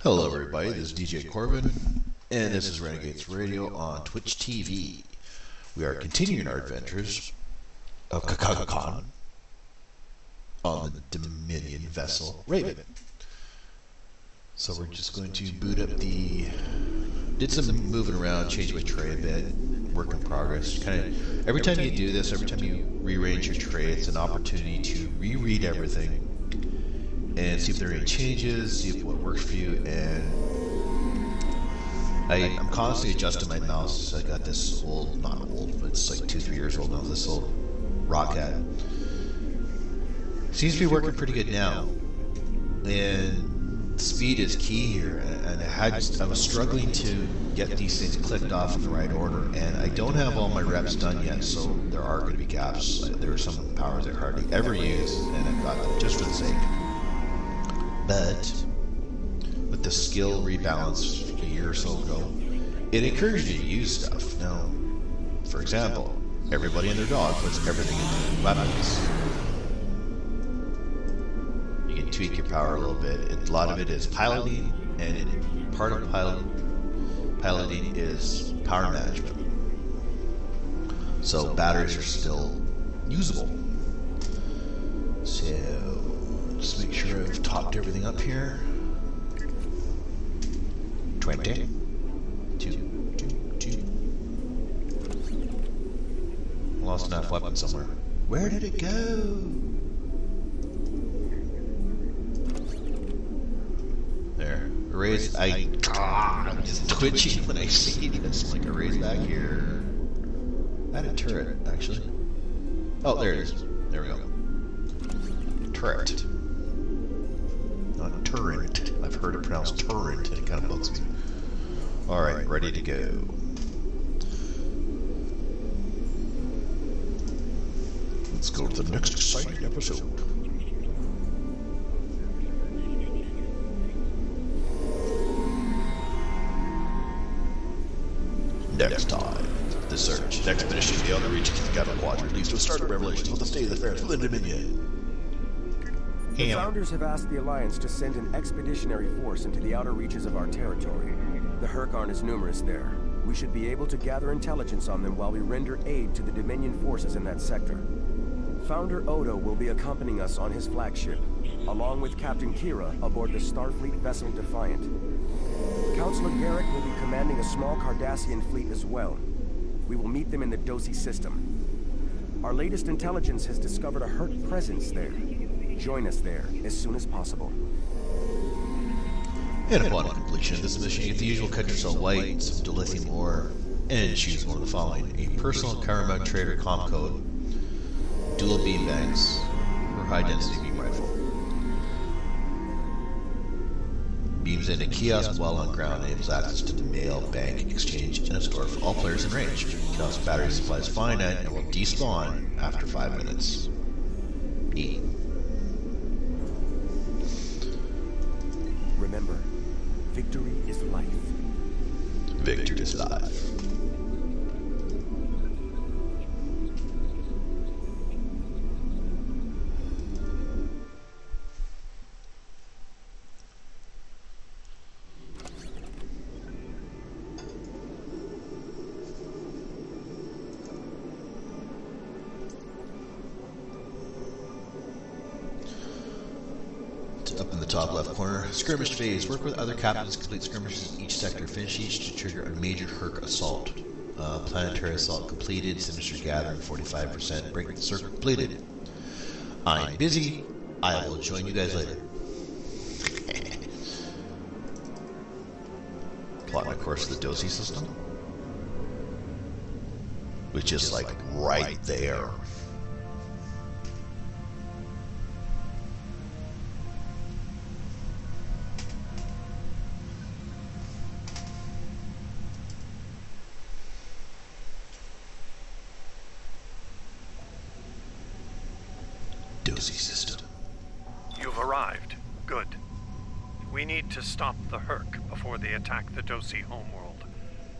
Hello, everybody. This is DJ Corvin, and this is Renegades Radio on Twitch TV. We are continuing our adventures of Kakagi on the Dominion vessel Raven. So we're just going to boot up the. Did some moving around, changed my tray a bit. Work in progress. Kind of every time you do this, every time you rearrange your tray, it's an opportunity to reread everything and see if there are any changes, see if what works for you. And I'm constantly adjusting my mouse. I got this old, not old, but it's like 2-3 years old now, this old Rocket. Seems to be working pretty good now. And speed is key here. And I was struggling to get these things clicked off in the right order. And I don't have all my reps done yet, so there are going to be gaps. There are some powers I hardly ever use, and I've got them just for the sake. But with the skill rebalance a year or so ago, it encouraged you to use stuff. Now, for example, everybody and their dog puts everything into weapons. You can tweak your power a little bit. A lot of it is piloting, and part of piloting is power management. So batteries are still usable. So just make sure I've topped everything up here. 20. 2. Lost enough weapon somewhere. Where did it go? There. Erase. I'm just twitching when I see this. Like erase back here. I had a turret, actually. Oh, there it is. There we go. Turret. Not turret. I've heard it pronounced turret, and it kind of bugs me. Alright, ready to go. Let's go to the next exciting episode. Next time, the search, the expedition, the outer reaches of the Gavin Quadrant leads to a startling revelation about the state of affairs within the Dominion. The Founders have asked the Alliance to send an expeditionary force into the outer reaches of our territory. The Hurk aren't as numerous there. We should be able to gather intelligence on them while we render aid to the Dominion forces in that sector. Founder Odo will be accompanying us on his flagship, along with Captain Kira aboard the Starfleet vessel Defiant. Counselor Garrick will be commanding a small Cardassian fleet as well. We will meet them in the Dosi system. Our latest intelligence has discovered a Hurk presence there. Join us there as soon as possible. And upon completion of this mission, you get the usual Ketracel White, some dilithium ore, and choose one of the following: a personal Karamag Trader comp code, dual beam banks, or high density beam rifle. Beams into kiosk while on ground enables access to the mail, bank, exchange, and a store for all players in range. Kiosk battery supply is finite and will despawn after 5 minutes. E. Remember, victory is life. Victory is life. Up in the top left corner, skirmish phase. Work with other captains to complete skirmishes in each sector. Finish each to trigger a major Hurk assault. Planetary assault completed. Sinister gathering 45%. Break the circle completed. I'm busy. I will join you guys later. Plot my course to the Dosi system, which is like right there. Dosi system. You've arrived. Good. We need to stop the Hurk before they attack the Dosi homeworld.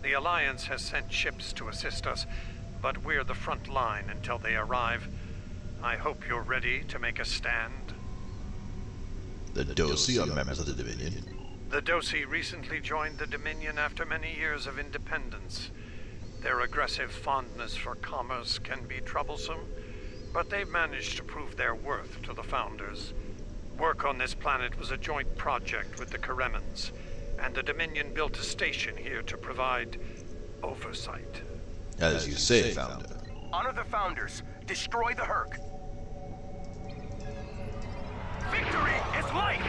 The Alliance has sent ships to assist us, but we're the front line until they arrive. I hope you're ready to make a stand. The Dosi are members of the Dominion. The Dosi recently joined the Dominion after many years of independence. Their aggressive fondness for commerce can be troublesome, but they've managed to prove their worth to the Founders. Work on this planet was a joint project with the Karemans, and the Dominion built a station here to provide oversight. As you say, Founder. Honor the Founders. Destroy the Herc. Victory is life!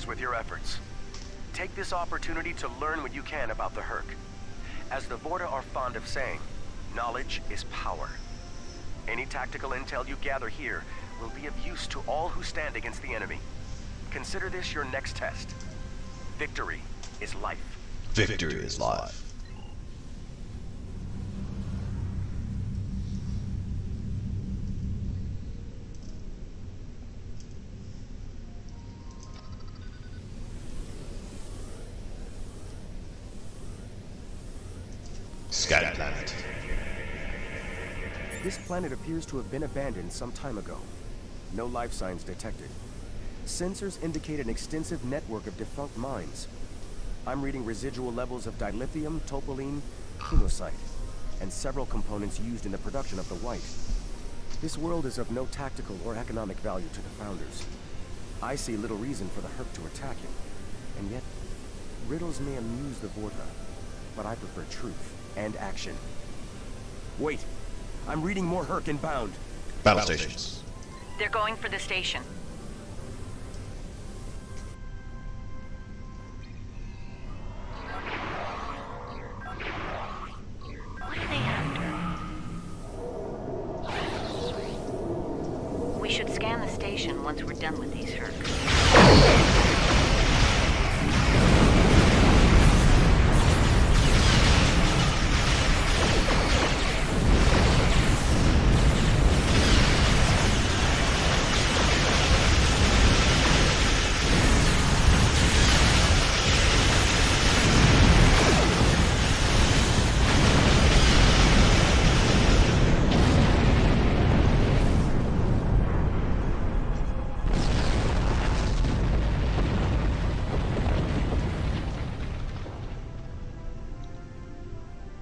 With your efforts. Take this opportunity to learn what you can about the Herc. As the Vorta are fond of saying, knowledge is power. Any tactical intel you gather here will be of use to all who stand against the enemy. Consider this your next test. Victory is life. Victory is life. Sky Planet. This planet appears to have been abandoned some time ago. No life signs detected. Sensors indicate an extensive network of defunct mines. I'm reading residual levels of dilithium, topoline, chemocyte, and several components used in the production of the white. This world is of no tactical or economic value to the Founders. I see little reason for the Herc to attack it. And yet, riddles may amuse the Vorta, but I prefer truth and action. Wait, I'm reading more Herc inbound. Battle stations. They're going for the station. What are they after? We should scan the station once we're done with these Hercs.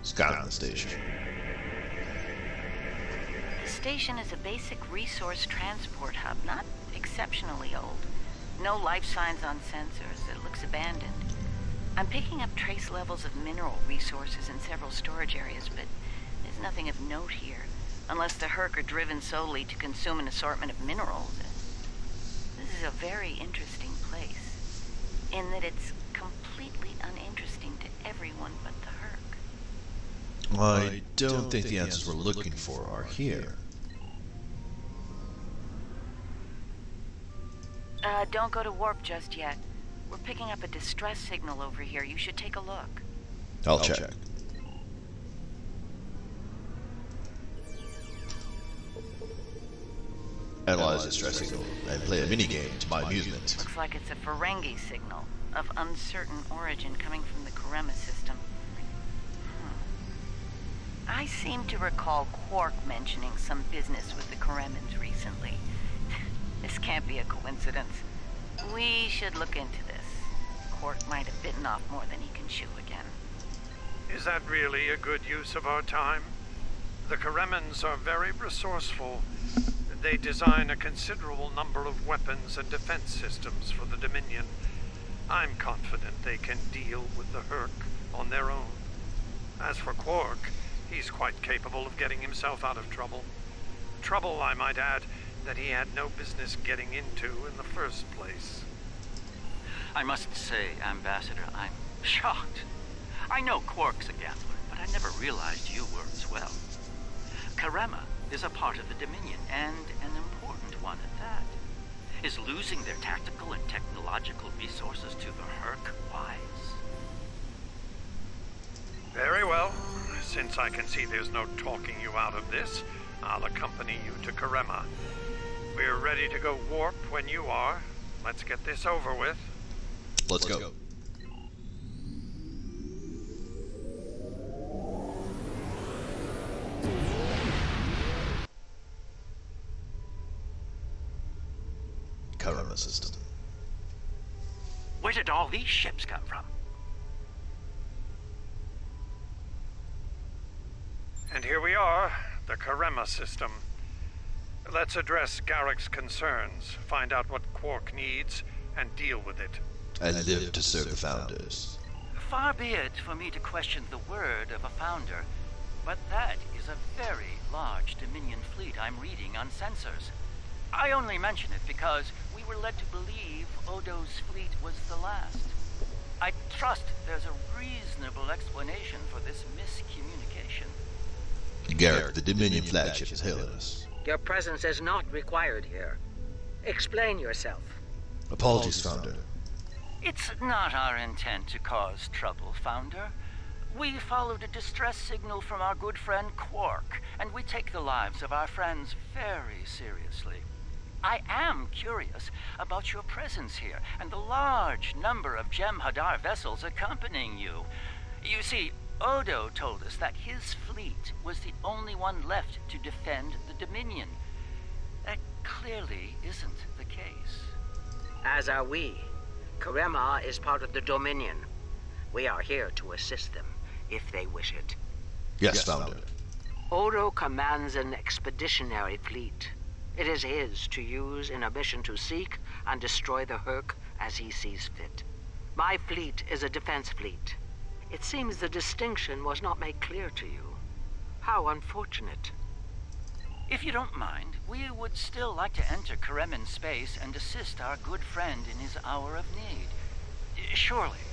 Scan the station. The station is a basic resource transport hub, not exceptionally old. No life signs on sensors. It looks abandoned. I'm picking up trace levels of mineral resources in several storage areas, but there's nothing of note here, unless the Herc are driven solely to consume an assortment of minerals. This is a very interesting place, in that it's completely uninteresting to everyone but the Herc. I don't think the answers we're looking for are here. Don't go to warp just yet. We're picking up a distress signal over here. You should take a look. I'll check. analyze the stress signal and play a minigame to my amusement. Looks like it's a Ferengi signal of uncertain origin coming from the Karema system. I seem to recall Quark mentioning some business with the Karemans recently. This can't be a coincidence. We should look into this. Quark might have bitten off more than he can chew again. Is that really a good use of our time? The Karemans are very resourceful. They design a considerable number of weapons and defense systems for the Dominion. I'm confident they can deal with the Herc on their own. As for Quark, he's quite capable of getting himself out of trouble. Trouble, I might add, that he had no business getting into in the first place. I must say, Ambassador, I'm shocked. I know Quark's a gambler, but I never realized you were as well. Karema is a part of the Dominion, and an important one at that. Is losing their tactical and technological resources to the Herc wise? Very well. Since I can see there's no talking you out of this, I'll accompany you to Karema. We're ready to go warp when you are. Let's get this over with. Let's go. Karema system. Where did all these ships come from? And here we are, the Karema system. Let's address Garrick's concerns, find out what Quark needs, and deal with it. And live to serve the Founders. Far be it for me to question the word of a founder, but that is a very large Dominion fleet I'm reading on sensors. I only mention it because we were led to believe Odo's fleet was the last. I trust there's a reasonable explanation for this miscommunication. Garrick, the Dominion flagship is hailing us. Your presence is not required here. Explain yourself. Apologies, Founder. It's not our intent to cause trouble, Founder. We followed a distress signal from our good friend Quark, and we take the lives of our friends very seriously. I am curious about your presence here and the large number of Jem'Hadar vessels accompanying you. You see, Odo told us that his fleet was the only one left to defend the Dominion. That clearly isn't the case. As are we. Karema is part of the Dominion. We are here to assist them, if they wish it. Yes, Founder. Odo commands an expeditionary fleet. It is his to use in a mission to seek and destroy the Herc as he sees fit. My fleet is a defense fleet. It seems the distinction was not made clear to you. How unfortunate. If you don't mind, we would still like to enter Kareman space and assist our good friend in his hour of need. Surely,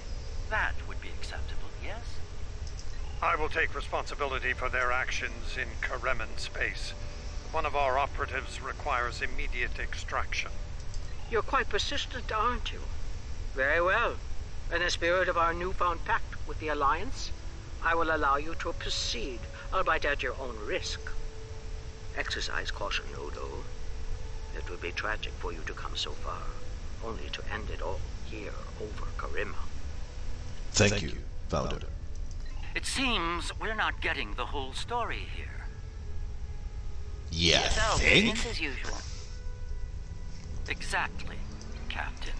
that would be acceptable, yes? I will take responsibility for their actions in Kareman space. One of our operatives requires immediate extraction. You're quite persistent, aren't you? Very well. In the spirit of our newfound pact with the Alliance, I will allow you to proceed, albeit at your own risk. Exercise caution, Odo. It would be tragic for you to come so far, only to end it all here over Karema. Thank you, Founder. It seems we're not getting the whole story here. Yeah, So, think? business as usual. Exactly, Captain.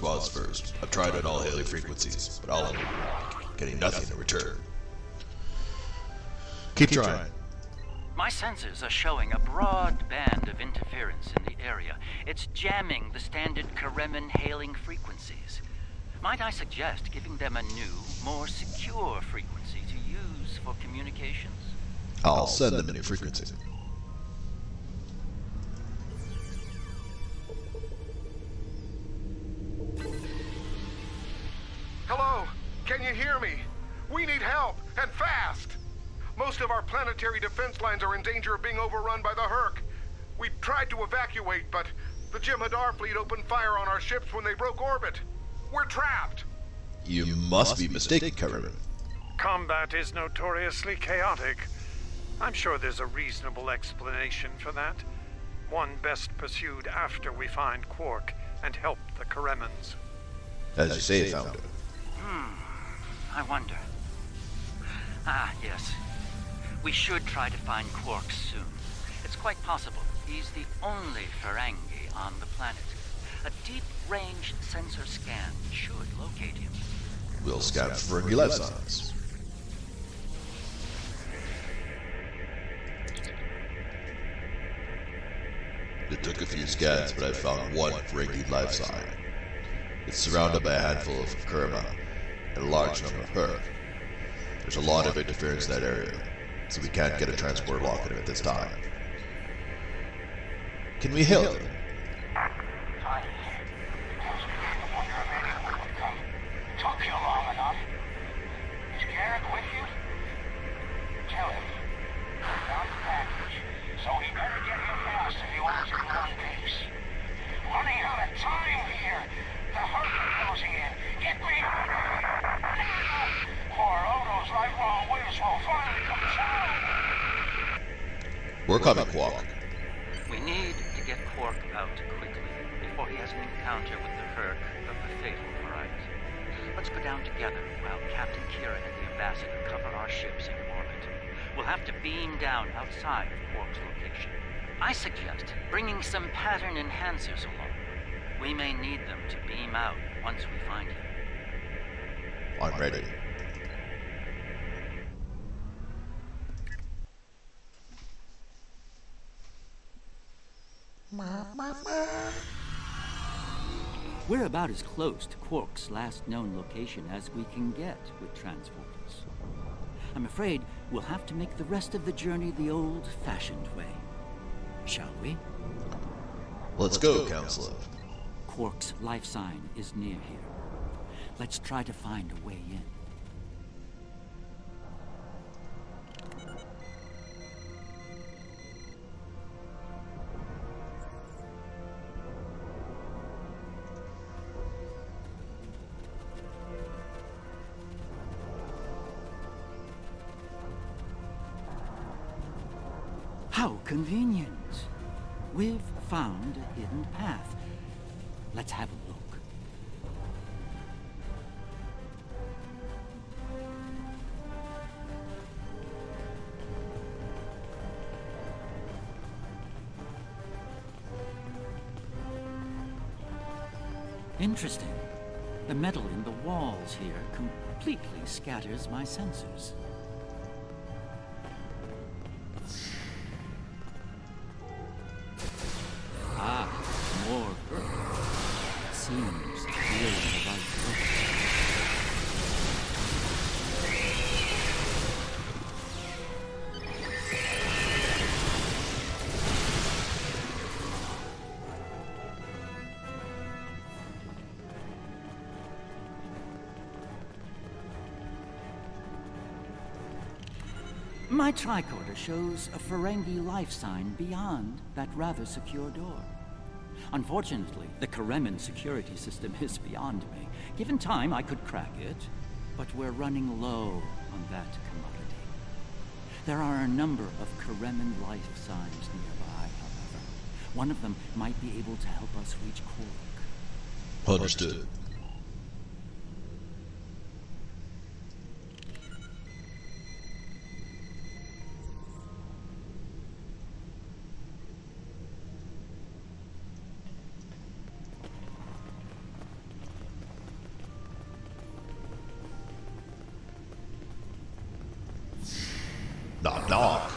response first. I've tried on all hailing frequencies, but all of them getting nothing in return. Keep trying. My sensors are showing a broad band of interference in the area. It's jamming the standard Karemin hailing frequencies. Might I suggest giving them a new, more secure frequency to use for communications? I'll send them a new frequency. Hello? Can you hear me? We need help, and fast! Most of our planetary defense lines are in danger of being overrun by the Herc. We tried to evacuate, but the Jem'Hadar fleet opened fire on our ships when they broke orbit. We're trapped! You must be mistaken, Corvin. Combat is notoriously chaotic. I'm sure there's a reasonable explanation for that. One best pursued after we find Quark and help the Karemans. As you say, Founder. I wonder. Ah, yes. We should try to find Quark soon. It's quite possible he's the only Ferengi on the planet. A deep-range sensor scan should locate him. We'll scan for Ferengi life signs. It took a few scans, but I found one Ferengi life sign. It's surrounded by a handful of Kurma and a large number of Herc. There's a lot of interference in that area, so we can't get a transport lock in it at this time. Can we hail them? Took you long enough. Is Garrett with you? Tell him. Found the package, so he better get here fast if he wants to go in peace. Running out of time here. The Herc are closing in. Get me! Poor Odo's lifelong wish will finally come true. We're coming, Quark. We need to get Quark out quickly before he has an encounter with the Herc of the fatal variety. Let's go down together while Captain Kira and the Ambassador cover our ships in orbit. We'll have to beam down outside of Quark's location. I suggest bringing some pattern enhancers along. We may need them to beam out once we find him. I'm ready. We're about as close to Quark's last known location as we can get with transporters. I'm afraid we'll have to make the rest of the journey the old-fashioned way. Shall we? Let's go, Counselor. Quark's life sign is near here. Let's try to find a way in. How convenient. We've found a hidden path. Let's have a look. Interesting. The metal in the walls here completely scatters my sensors. Ah, more. It seems we're in the right place. My tricorder shows a Ferengi life sign beyond that rather secure door. Unfortunately, the Karemin security system is beyond me. Given time, I could crack it, but we're running low on that commodity. There are a number of Karemin life signs nearby, however. One of them might be able to help us reach Quark. Understood. Knock.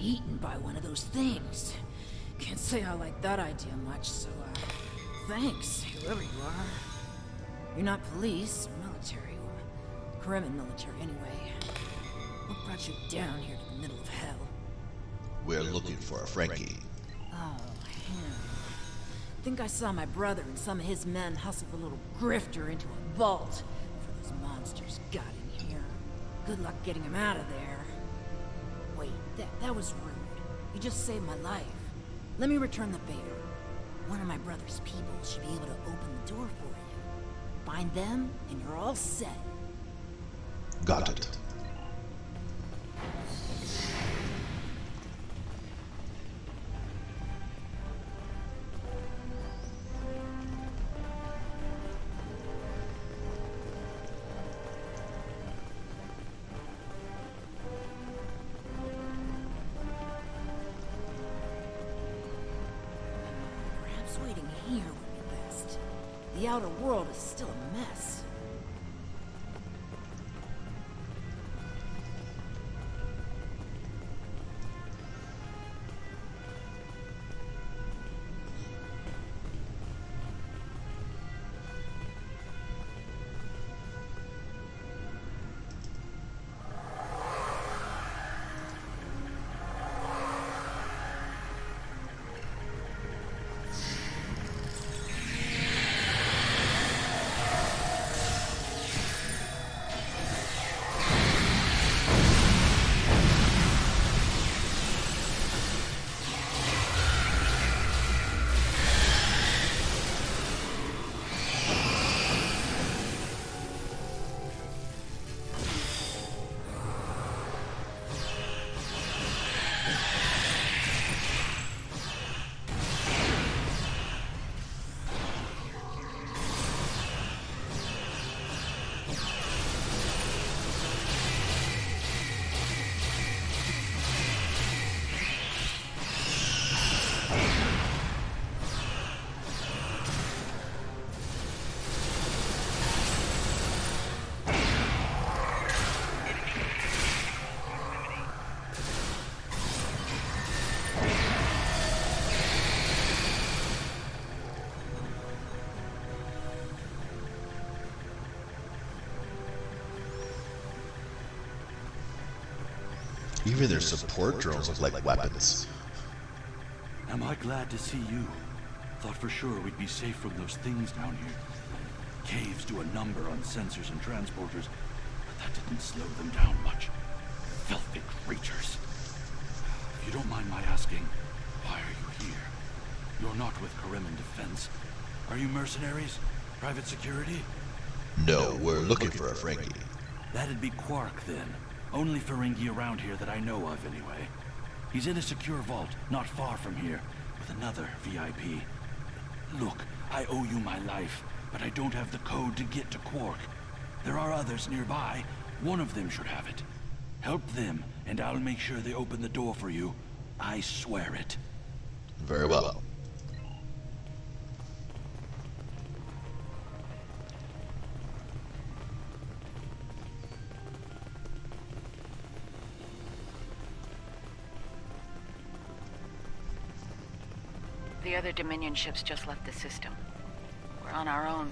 Eaten by one of those things. Can't say I like that idea much, so, thanks, whoever you are. You're not police or military, or Kremen military anyway. What brought you down here to the middle of hell? We're looking for a Frankie. Oh, him. Think I saw my brother and some of his men hustle the little grifter into a vault before those monsters got in here. Good luck getting him out of there. Wait, that was rude. You just saved my life. Let me return the favor. One of my brother's people should be able to open the door for you. Find them, and you're all set. Got it. Waiting here would be best. The outer world is still a mess. Even their support drones look like weapons. Am I glad to see you? Thought for sure we'd be safe from those things down here. Caves do a number on sensors and transporters, but that didn't slow them down much. Filthy creatures. If you don't mind my asking, why are you here? You're not with Kremen Defense. Are you mercenaries? Private security? No, we're looking for a Frankie. That'd be Quark, then. Only Ferengi around here that I know of, anyway. He's in a secure vault, not far from here, with another VIP. Look, I owe you my life, but I don't have the code to get to Quark. There are others nearby. One of them should have it. Help them, and I'll make sure they open the door for you. I swear it. Very well. The other Dominion ships just left the system. We're on our own.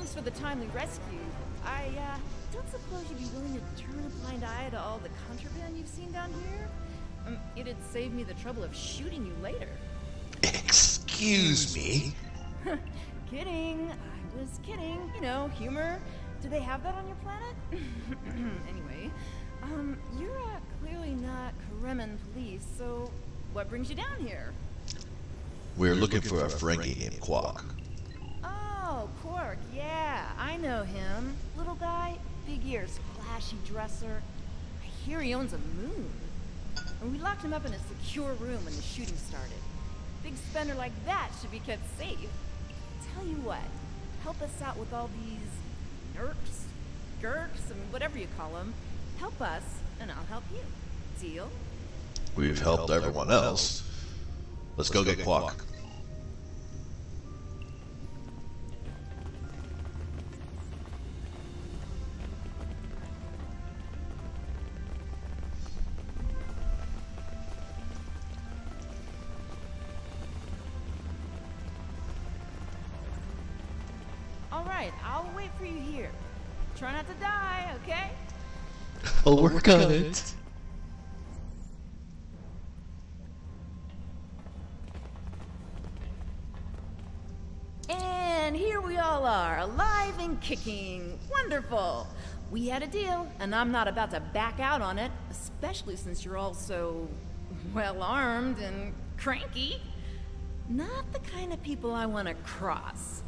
thanks for the timely rescue. I don't suppose you'd be willing to turn a blind eye to all the contraband you've seen down here? It'd save me the trouble of shooting you later. Excuse me? Kidding. I was kidding. You know, humor. Do they have that on your planet? Anyway, you're clearly not Kremen police, so what brings you down here? We're looking for a Ferengi named Quark. Oh, Quark, yeah, I know him. Little guy, big ears, flashy dresser. I hear he owns a moon. And we locked him up in a secure room when the shooting started. Big spender like that should be kept safe. Tell you what, help us out with all these nerks, gurks, and whatever you call them. Help us, and I'll help you. Deal? We've helped everyone else. Let's go get Quark. All right, I'll wait for you here. Try not to die, okay? I'll work on it. And here we all are, alive and kicking. Wonderful. We had a deal, and I'm not about to back out on it, especially since you're all so well-armed and cranky. Not the kind of people I want to cross.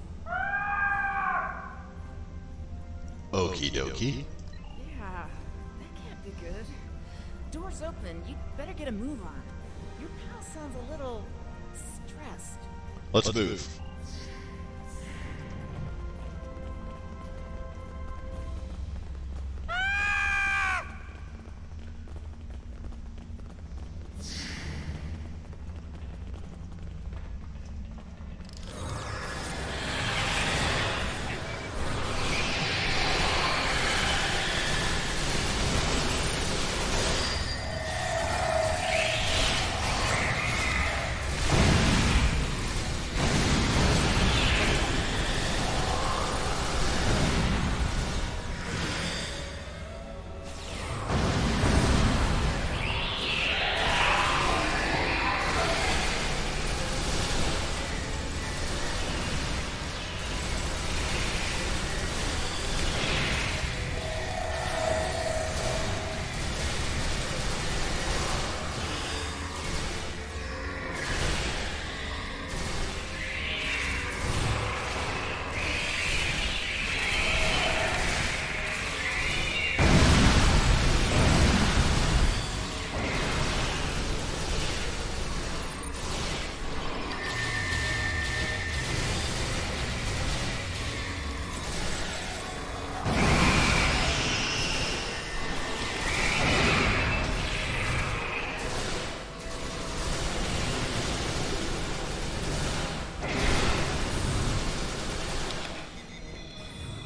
Okie dokie. Yeah, that can't be good. Door's open. You better get a move on. Your pal sounds a little stressed. Let's move.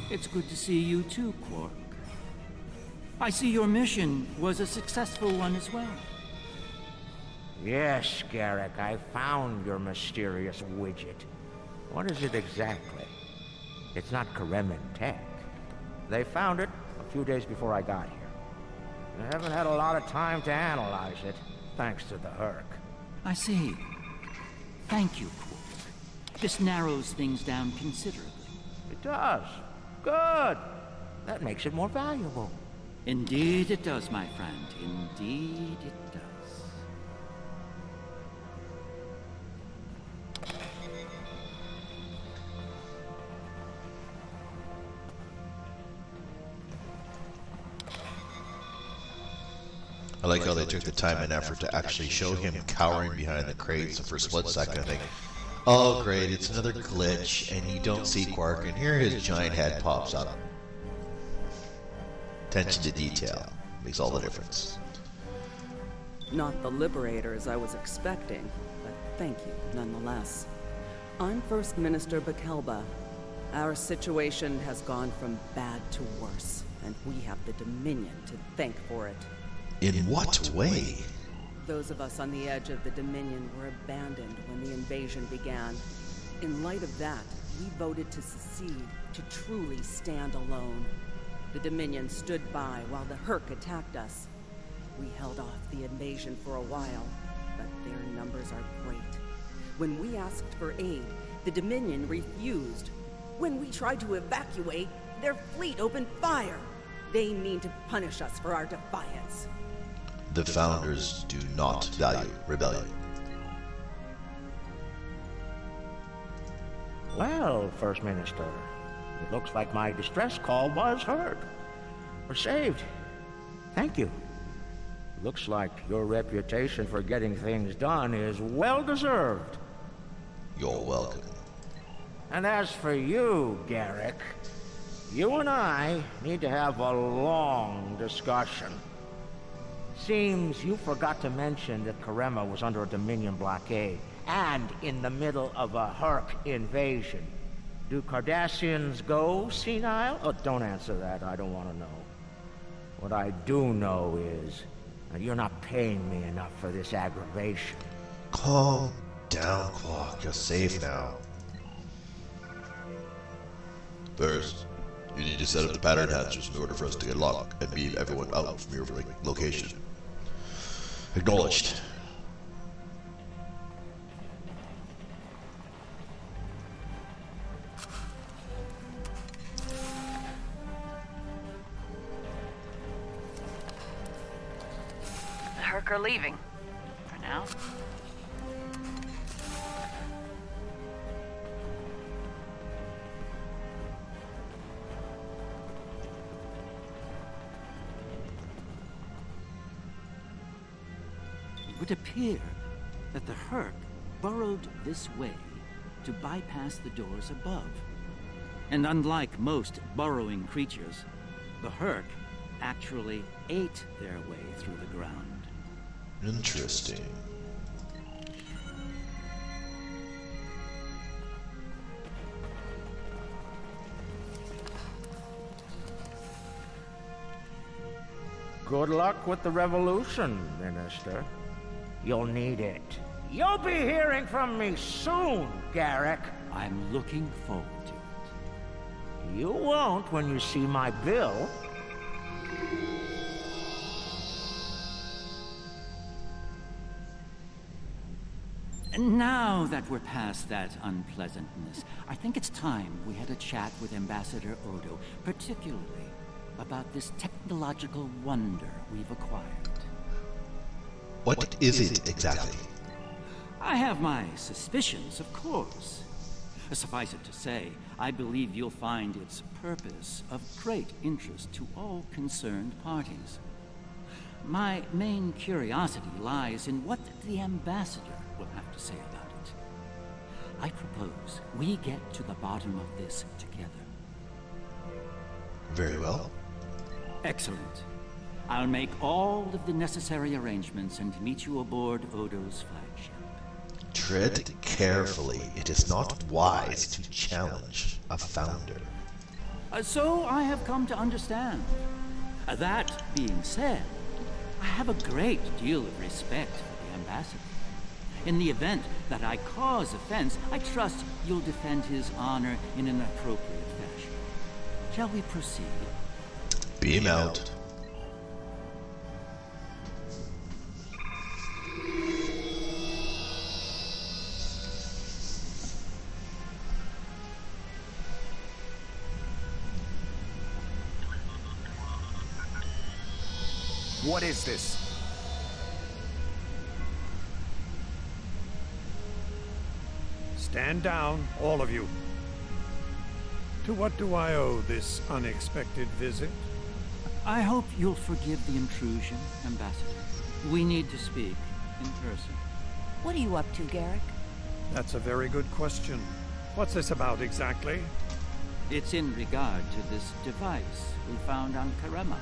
It's good to see you too, Quark. I see your mission was a successful one as well. Yes, Garrick, I found your mysterious widget. What is it exactly? It's not Kremen tech. They found it a few days before I got here. I haven't had a lot of time to analyze it, thanks to the Herc. I see. Thank you, Quark. This narrows things down considerably. It does. Good. That makes it more valuable. Indeed it does, my friend. Indeed it does. I like how they took the time and effort to actually show him cowering behind the crates for a split second and think, oh great, it's another glitch, and you don't see Quark, and here his giant head pops up. Attention to detail makes all the difference. Not the liberators I was expecting, but thank you nonetheless. I'm First Minister Bakelba. Our situation has gone from bad to worse, and we have the Dominion to thank for it. In what way? Those of us on the edge of the Dominion were abandoned when the invasion began. In light of that, we voted to secede to truly stand alone. The Dominion stood by while the Herc attacked us. We held off the invasion for a while, but their numbers are great. When we asked for aid, the Dominion refused. When we tried to evacuate, their fleet opened fire. They mean to punish us for our defiance. The Founders do not value rebellion. Well, First Minister, it looks like my distress call was heard. We're saved. Thank you. Looks like your reputation for getting things done is well-deserved. You're welcome. And as for you, Garrick, you and I need to have a long discussion. Seems you forgot to mention that Karema was under a Dominion blockade and in the middle of a Herc invasion. Do Cardassians go senile? Oh, don't answer that. I don't want to know. What I do know is that you're not paying me enough for this aggravation. Calm down, Quark. You're safe now. First, you need to set up the pattern hatches in order for us to get locked and beam everyone out from your location. Acknowledged. The Herc are leaving. For now. It would appear that the Herc burrowed this way to bypass the doors above. And unlike most burrowing creatures, the Herc actually ate their way through the ground. Interesting. Good luck with the revolution, Minister. You'll need it. You'll be hearing from me soon, Garrick. I'm looking forward to it. You won't when you see my bill. And now that we're past that unpleasantness, I think it's time we had a chat with Ambassador Odo, particularly about this technological wonder we've acquired. What is it exactly? I have my suspicions, of course. Suffice it to say, I believe you'll find its purpose of great interest to all concerned parties. My main curiosity lies in what the Ambassador will have to say about it. I propose we get to the bottom of this together. Very well. Excellent. I'll make all of the necessary arrangements and meet you aboard Odo's flagship. Tread carefully. It is not wise to challenge a founder. So I have come to understand. That being said, I have a great deal of respect for the Ambassador. In the event that I cause offense, I trust you'll defend his honor in an appropriate fashion. Shall we proceed? Beam out. What is this? Stand down, all of you. To what do I owe this unexpected visit? I hope you'll forgive the intrusion, Ambassador. We need to speak in person. What are you up to, Garrick? That's a very good question. What's this about exactly? It's in regard to this device we found on Karema.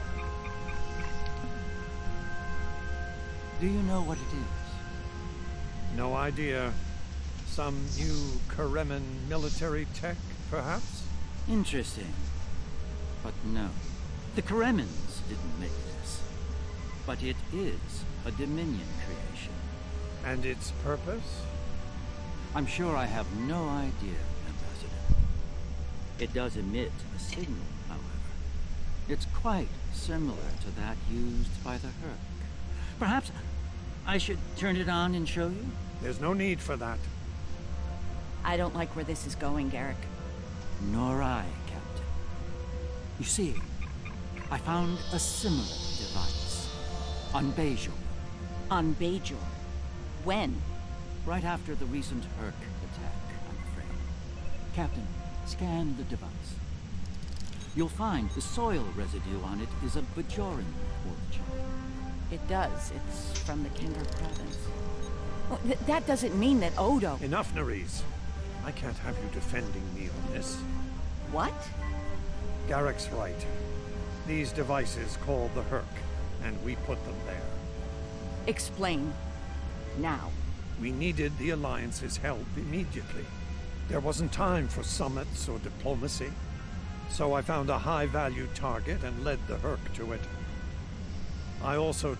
Do you know what it is? No idea. Some new Kareman military tech, perhaps? Interesting. But no. The Karemans didn't make this. But it is a Dominion creation. And its purpose? I'm sure I have no idea, Ambassador. It does emit a signal, however. It's quite similar to that used by the Herc. Perhaps I should turn it on and show you? There's no need for that. I don't like where this is going, Garrick. Nor I, Captain. You see, I found a similar device. On Bajor. On Bajor? When? Right after the recent Herc attack, I'm afraid. Captain, scan the device. You'll find the soil residue on it is of Bajoran origin. It does. It's from the Kinder province. Well, that doesn't mean that Odo... Enough, Nerys. I can't have you defending me on this. What? Garrick's right. These devices called the Herc, and we put them there. Explain. Now. We needed the Alliance's help immediately. There wasn't time for summits or diplomacy. So I found a high-value target and led the Herc to it. I also